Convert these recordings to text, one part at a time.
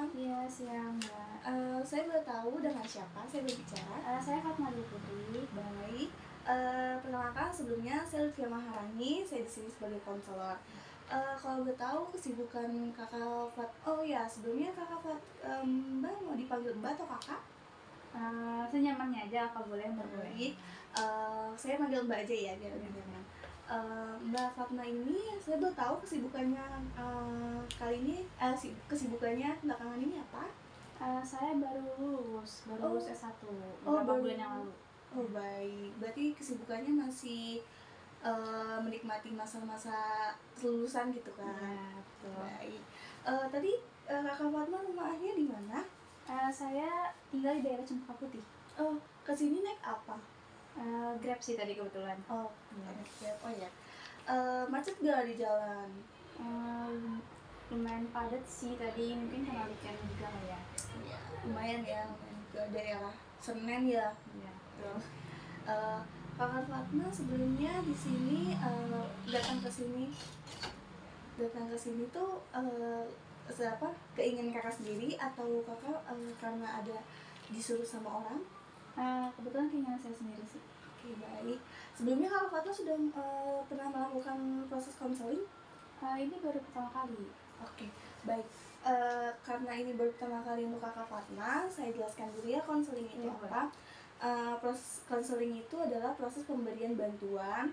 siang. Iya, siang, Mbak. Saya boleh tahu dengan siapa saya berbicara? Saya Fatma Dwi Putri. Baik. Perkenalkan sebelumnya saya Lutfia Maharani, saya di sini sebagai konselor. Kalau boleh tahu kesibukan kakak Fat, oh ya sebelumnya kakak Fat, Mbak mau dipanggil Mbak atau kakak? Senyamannya aja, kalau boleh Mbak boleh. Baik. Saya panggil Mbak aja ya biar lebih nyaman. Mbak Fatma ini saya boleh tahu kesibukannya kali ini, kesibukannya belakangan ini apa? Saya baru lulus S1 beberapa bulan yang lalu. Oh baik, berarti kesibukannya masih menikmati masa-masa kelulusan gitu kan? Iya, betul. Baik. Tadi kakak Fatma rumahnya di mana? Saya tinggal di daerah Cempaka Putih. Oh, kesini naik apa? Grab sih tadi kebetulan. Oh, naik Grab. Oh ya. Macet gak di jalan? Lumayan padat sih tadi, mungkin karena weekend juga lah ya. Ya, lumayan ya, lumayan ke daerah Senen ya. Iya. Terus, kakak Fatma sebelumnya di sini datang ke sini tuh keinginan kakak sendiri atau kakak karena ada disuruh sama orang? Kebetulan keinginan saya sendiri sih. Oke, baik. Sebelumnya kakak Fatma sudah pernah melakukan proses konseling? Ini baru pertama kali. Oke, baik. Karena ini baru pertama kali untuk kakak Fatma, saya jelaskan dulu ya konseling itu apa. Proses konseling itu adalah proses pemberian bantuan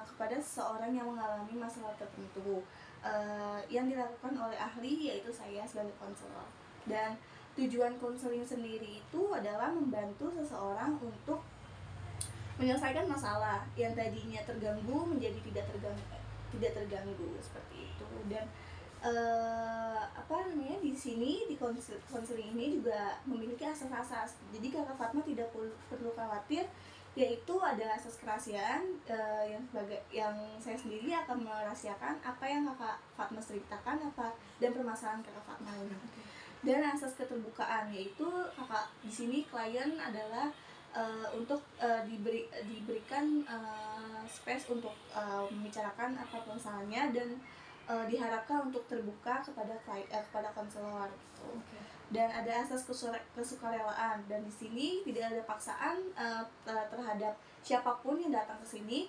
kepada seseorang yang mengalami masalah tertentu yang dilakukan oleh ahli, yaitu saya sebagai konselor. Dan tujuan konseling sendiri itu adalah membantu seseorang untuk menyelesaikan masalah yang tadinya terganggu menjadi tidak terganggu seperti itu. Dan di sini di konseling ini juga memiliki asas-asas. Jadi kakak Fatma tidak perlu khawatir, yaitu ada asas kerahasiaan yang saya sendiri akan merahasiakan apa yang kakak Fatma ceritakan dan permasalahan kakak Fatma ini. Dan asas keterbukaan, yaitu kakak di sini klien adalah untuk diberikan space untuk membicarakan apa masalahnya dan diharapkan untuk terbuka kepada konselor gitu. Dan ada asas kesukarelaan, dan di sini tidak ada paksaan terhadap siapapun yang datang ke sini.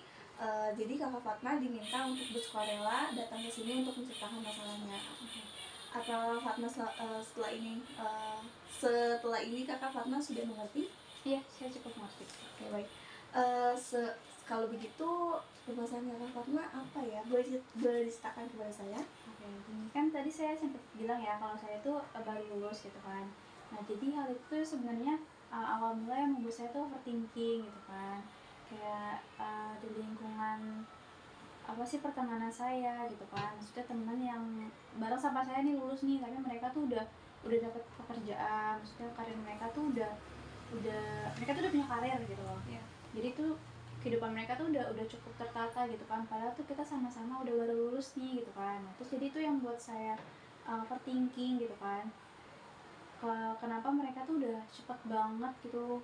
Jadi kakak Fatma diminta untuk bersukarela datang ke sini untuk menceritakan masalahnya. Atau Fatma setelah ini kakak Fatma sudah mengerti? Iya, saya cukup mengerti. Oke, baik. Kalau begitu permasalahan kakak Fatma apa ya? Boleh diceritakan kepada saya? Oke, kan tadi saya sempat bilang ya kalau saya tuh baru lulus gitu kan. Nah, jadi hal itu sebenarnya awal mula yang membuat saya tuh overthinking gitu kan. Kayak di lingkungan apa sih pertemanan saya gitu kan. Maksudnya teman yang bareng sama saya nih lulus nih, tapi mereka tuh udah dapat pekerjaan. Maksudnya karir mereka tuh udah mereka tuh udah punya karir gitu loh. Yeah. Jadi tuh kehidupan mereka tuh udah cukup tertata gitu kan, padahal tuh kita sama-sama udah baru lulus nih gitu kan. Terus jadi itu yang buat saya overthinking gitu kan, kenapa mereka tuh udah cepet banget gitu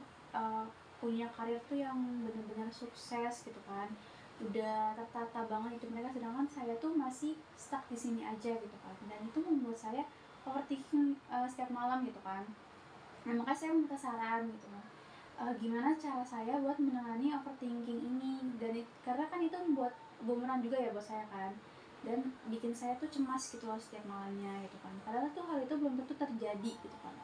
punya karir tuh yang benar-benar sukses gitu kan, udah tertata banget itu mereka, sedangkan saya tuh masih stuck di sini aja gitu kan. Dan itu membuat saya overthinking setiap malam gitu kan. Nah, makanya saya minta saran gitu kan, gimana cara saya buat menangani overthinking ini. Dan karena kan itu membuat bumerang juga ya buat saya kan, dan bikin saya tuh cemas gitu loh setiap malamnya gitu kan, padahal tuh hal itu belum tentu terjadi gitu kan.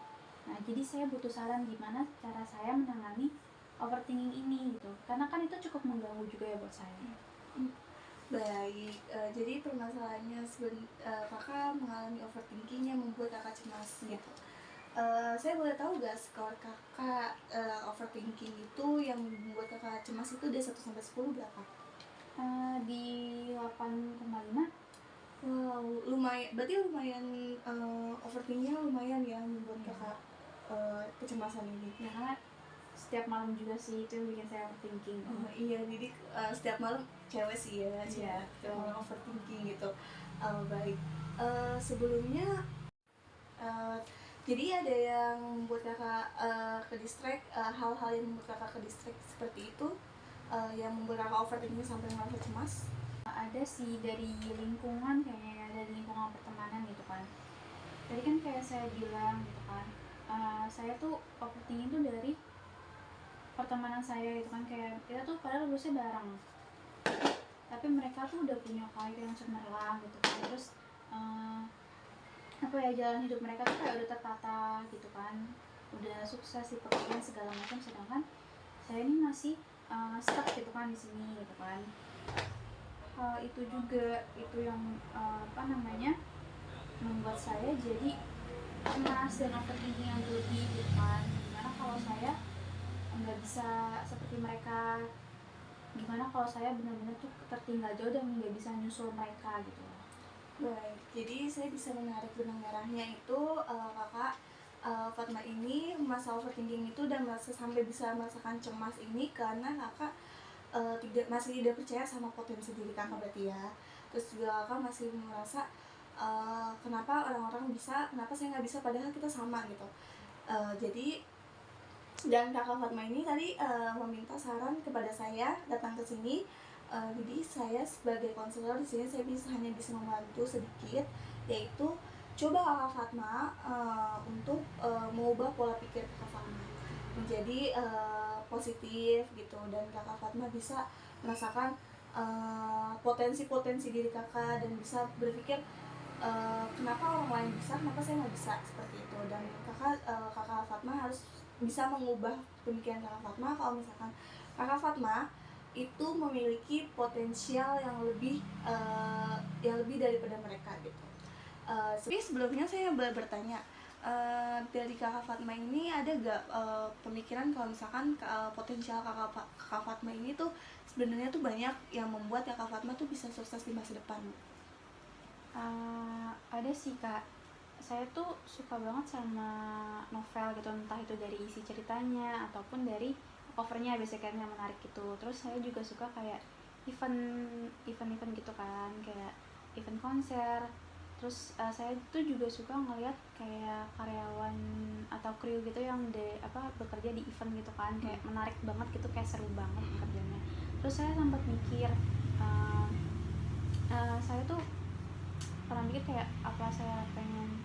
Nah, jadi saya butuh saran gimana cara saya menangani overthinking ini gitu, karena kan itu cukup mengganggu juga ya buat saya. Baik, jadi permasalahannya kakak mengalami overthinking yang membuat kakak cemas gitu. Saya boleh tahu gak skor kakak overthinking itu yang membuat kakak cemas itu dari 1 sampai 10 berapa? Di 8,5. Wow, lumayan. Berarti lumayan overthinkingnya lumayan ya membuat kakak kecemasan ini. Ya, karena setiap malam juga sih itu yang bikin saya overthinking. Iya, jadi setiap malam cewek sih ya, Iya, setiap malam overthinking gitu. Baik, sebelumnya jadi ada yang membuat kakak ke distract, hal-hal yang membuat kakak ke distract seperti itu, yang membuat kakak overthinking sampai merasa cemas? Ada sih dari lingkungan, kayaknya dari lingkungan pertemanan gitu kan. tadi kan kayak saya bilang gitu kan, saya tuh overthinking tuh dari pertemanan saya gitu kan, kayak kita tuh padahal lulusnya bareng, tapi mereka tuh udah punya karir yang cemerlang gitu kan, terus apa ya, jalan hidup mereka tuh kayak udah tertata gitu kan, udah sukses di pekerjaan segala macam, sedangkan saya ini masih stuck gitu kan di sini gitu kan. Hal itu juga itu yang apa namanya, membuat saya jadi cemas dan overthinking yang berlebih gitu kan. Gimana kalau saya nggak bisa seperti mereka, gimana kalau saya benar-benar tuh tertinggal jauh dan nggak bisa nyusul mereka gitu. Baik, jadi saya bisa menarik benang merahnya itu kakak Fatma ini masalah overthinking itu dan sampai bisa merasakan cemas ini karena kakak masih tidak percaya sama potensi diri kakak berarti ya. Terus juga kakak masih merasa kenapa orang-orang bisa, kenapa saya nggak bisa, padahal kita sama gitu. Jadi dan kakak Fatma ini tadi meminta saran kepada saya datang ke sini. Jadi saya sebagai konselor di sini saya hanya bisa membantu sedikit, yaitu coba kakak Fatma untuk mengubah pola pikir kakak Fatma menjadi positif gitu, dan kakak Fatma bisa merasakan potensi-potensi diri kakak dan bisa berpikir kenapa orang lain bisa, kenapa saya nggak bisa, seperti itu. Dan kakak Fatma harus bisa mengubah pemikiran kakak Fatma kalau misalkan kakak Fatma itu memiliki potensial yang lebih daripada mereka gitu. Tapi sebelumnya saya bertanya, dari kakak Fatma ini ada gak pemikiran kalau misalkan potensial kakak Fatma ini tuh sebenarnya tuh banyak yang membuat kakak Fatma tuh bisa sukses di masa depan? Ada sih kak, saya tuh suka banget sama novel gitu, entah itu dari isi ceritanya ataupun dari covernya, biasanya yang menarik gitu. Terus saya juga suka kayak event gitu kan, kayak event konser. Terus saya tuh juga suka ngeliat kayak karyawan atau kru gitu yang bekerja di event gitu kan, kayak menarik banget gitu, kayak seru banget kerjanya. Terus saya sempat mikir, saya tuh pernah mikir kayak apa saya pengen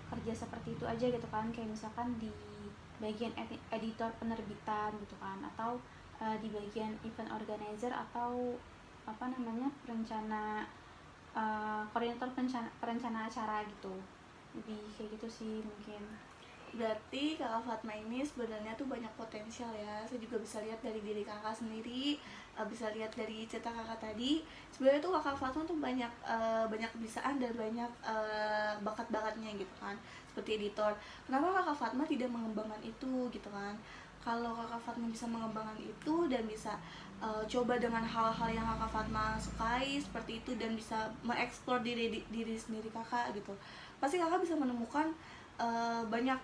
kerja seperti itu aja gitu kan, kayak misalkan di bagian editor penerbitan gitu kan, atau di bagian event organizer, atau apa namanya, koordinator perencana acara gitu, lebih kayak gitu sih mungkin. Berarti kakak Fatma ini sebenarnya tuh banyak potensial ya. Saya juga bisa lihat dari diri kakak sendiri, bisa lihat dari cerita kakak tadi. Sebenarnya tuh kakak Fatma tuh banyak kebiasaan dan banyak bakat-bakatnya gitu kan. Seperti editor. Kenapa kakak Fatma tidak mengembangkan itu gitu kan? Kalau kakak Fatma bisa mengembangkan itu dan bisa coba dengan hal-hal yang kakak Fatma sukai seperti itu, dan bisa mengeksplor diri sendiri kakak gitu, pasti kakak bisa menemukan banyak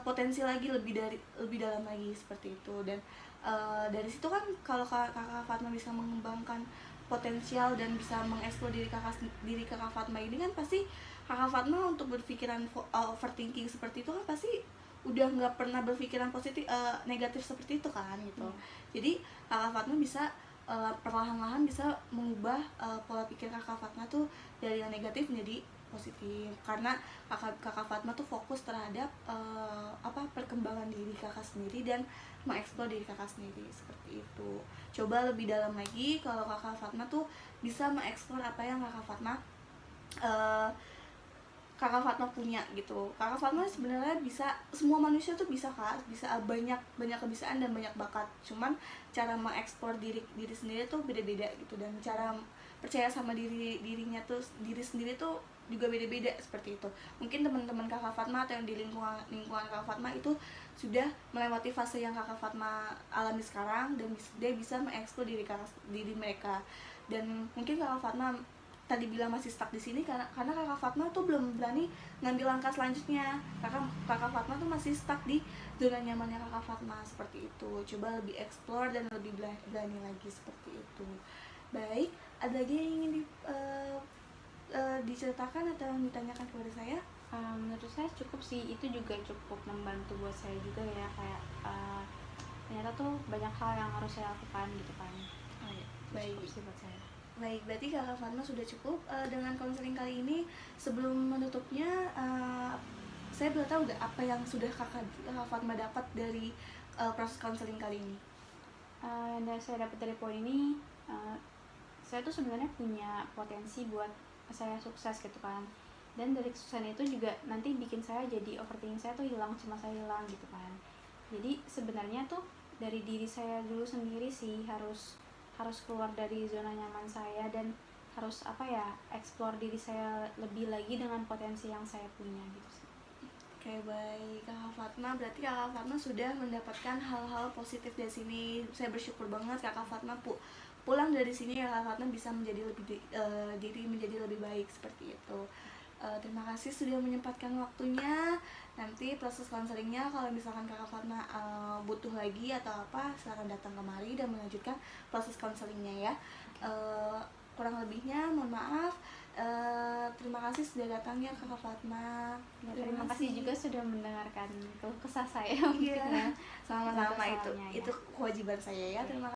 potensi lagi, lebih dalam lagi seperti itu. Dan dari situ kan kalau kakak Fatma bisa mengembangkan potensial dan bisa mengeksplor diri kakak Fatma ini kan pasti kakak Fatma untuk berpikiran overthinking seperti itu kan pasti udah nggak pernah berpikiran negatif seperti itu kan gitu. Jadi kakak Fatma bisa perlahan-lahan bisa mengubah pola pikir kakak Fatma tuh dari yang negatif menjadi positif, karena kakak Fatma tuh fokus terhadap perkembangan diri kakak sendiri dan mengeksplor diri kakak sendiri seperti itu. Coba lebih dalam lagi kalau kakak Fatma tuh bisa mengeksplor apa yang uh, kakak Fatma punya gitu. Kakak Fatma sebenarnya bisa, semua manusia tuh bisa kak, bisa banyak kebiasaan dan banyak bakat. Cuman cara mengeksplor diri sendiri tuh beda-beda gitu, dan cara percaya sama diri sendiri tuh juga beda-beda seperti itu. Mungkin teman-teman kakak Fatma atau yang di lingkungan kakak Fatma itu sudah melewati fase yang kakak Fatma alami sekarang, dan dia bisa mengeksplor diri mereka. Dan mungkin kakak Fatma tadi bilang masih stuck di sini karena kakak Fatma tuh belum berani ngambil langkah selanjutnya. Kakak Fatma tuh masih stuck di zona nyamannya kakak Fatma seperti itu. Coba lebih explore dan lebih berani lagi seperti itu. Baik, ada lagi yang ingin diceritakan atau ditanyakan kepada saya? Menurut saya cukup sih, itu juga cukup membantu buat saya juga ya, kayak ternyata tuh banyak hal yang harus saya lakukan gitu kan. Oh, ya. Baik. Cukup sih buat saya. Baik, berarti Kakak Fatma sudah cukup dengan konseling kali ini. Sebelum menutupnya, saya boleh tahu nggak apa yang sudah Kakak Fatma dapat dari proses konseling kali ini? Yang saya dapat dari poin ini, saya tuh sebenarnya punya potensi buat saya sukses gitu kan, dan dari kesuksesan itu juga nanti bikin saya jadi overthinking saya tuh hilang, cuma saya hilang gitu kan. Jadi sebenarnya tuh dari diri saya dulu sendiri sih, harus keluar dari zona nyaman saya dan harus apa ya, explore diri saya lebih lagi dengan potensi yang saya punya gitu sih. Oke, baik Kakak Fatma, berarti Kakak Fatma sudah mendapatkan hal-hal positif dari sini. Saya bersyukur banget Kakak Fatma pulang dari sini, Kakak Fatma bisa menjadi diri menjadi lebih baik seperti itu. Terima kasih sudah menyempatkan waktunya. Nanti proses konselingnya kalau misalkan Kakak Fatma butuh lagi atau apa, silakan datang kemari dan melanjutkan proses konselingnya ya. Kurang lebihnya mohon maaf. Terima kasih sudah datangnya Kakak Fatma. Ya, terima kasih juga sudah mendengarkan keluh kesah saya. Iya, sama-sama, Atas sarannya, itu ya. kewajiban saya ya. Terima